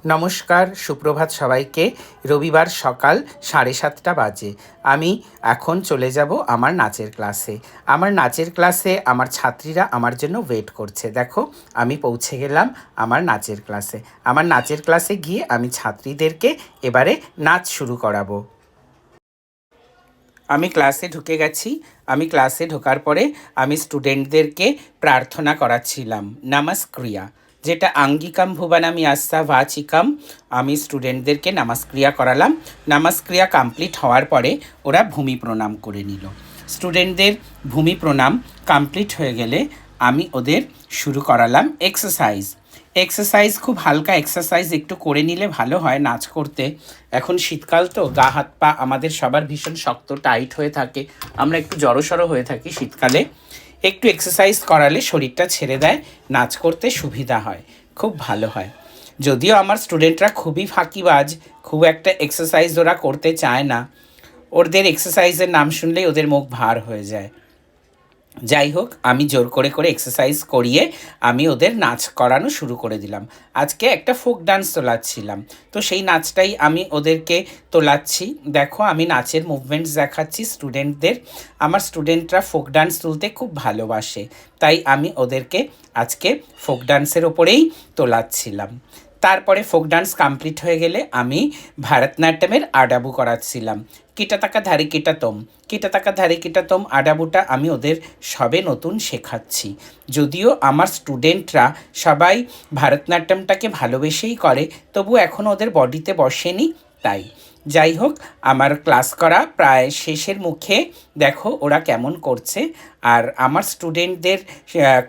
নমস্কার, সুপ্রভাত সবাইকে। রবিবার সকাল 7:30 বাজে। আমি এখন চলে যাব আমার নাচের ক্লাসে। আমার নাচের ক্লাসে আমার ছাত্রীরা আমার জন্য ওয়েট করছে। দেখো, আমি পৌঁছে গেলাম আমার নাচের ক্লাসে। আমার নাচের ক্লাসে গিয়ে আমি ছাত্রীদেরকে এবারে নাচ শুরু করাবো। আমি ক্লাসে ঢুকে গেছি। আমি ক্লাসে ঢোকার পরে আমি স্টুডেন্টদেরকে প্রার্থনা করাচ্ছিলাম, নমস্ক্রিয়া, যেটা আঙ্গিকাম ভুবনামি আস্তা ভাচিকাম। আমি স্টুডেন্টদেরকে নমস্ক্রিয়া করালাম। নমস্ক্রিয়া কমপ্লিট হওয়ার পরে ওরা ভূমি প্রণাম করে নিল। স্টুডেন্টদের ভূমি প্রণাম কমপ্লিট হয়ে গেলে আমি ওদের শুরু করালাম এক্সারসাইজ। এক্সারসাইজ খুব হালকা এক্সারসাইজ একটু করে নিলে ভালো হয় নাচ করতে। এখন শীতকাল তো, গা হাত পা আমাদের সবার ভীষণ শক্ত টাইট হয়ে থাকে, আমরা একটু জড়সড় হয়ে থাকি শীতকালে। একটু এক্সারসাইজ করালে শরীরটা ছেড়ে দেয়, নাচ করতে সুবিধা হয়, খুব ভালো হয়। যদিও আমার স্টুডেন্টরা খুবই ফাঁকিবাজ, খুব একটা এক্সারসাইজ ওরা করতে চায় না। ওদের এক্সারসাইজের নাম শুনলেই ওদের মুখ ভার হয়ে যায়। যাই হোক, আমি জোর করে করে এক্সারসাইজ করিয়ে আমি ওদের নাচ করানো শুরু করে দিলাম। আজকে একটা ফোক ডান্স তোলাচ্ছিলাম, তো সেই নাচটাই আমি ওদেরকে তোলাচ্ছি। দেখো, আমি নাচের মুভমেন্টস দেখাচ্ছি স্টুডেন্টদের। আমার স্টুডেন্টরা ফোক ডান্স তুলতে খুব ভালোবাসে, তাই আমি ওদেরকে আজকে ফোক ডান্সের ওপরেই তোলাচ্ছিলাম। তারপরে ফোক ডান্স কমপ্লিট হয়ে গেলে আমি ভারতনাট্যমের আডাবু করাচ্ছিলাম। কিটাতাকা ধারে কিটাতম, কিটাতাকা ধারে কিটাতম আডাবুটা আমি ওদের সবে নতুন শেখাচ্ছি। যদিও আমার স্টুডেন্টরা সবাই ভারতনাট্যমটাকে ভালোবেসেই করে, তবু এখনও ওদের বডিতে বসেনি, তাই। যাই হোক, আমার ক্লাস করা প্রায় শেষের মুখে। দেখো ওরা কেমন করছে। আর আমার স্টুডেন্টদের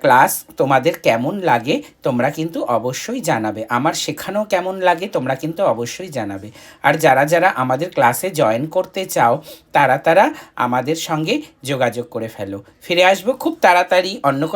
ক্লাস তোমাদের কেমন লাগে তোমরা কিন্তু অবশ্যই জানাবে। আমার শেখানো কেমন লাগে তোমরা কিন্তু অবশ্যই জানাবে। আর যারা যারা আমাদের ক্লাসে জয়েন করতে চাও তারা আমাদের সঙ্গে যোগাযোগ করে ফেলো। ফিরে আসবো খুব তাড়াতাড়ি অন্য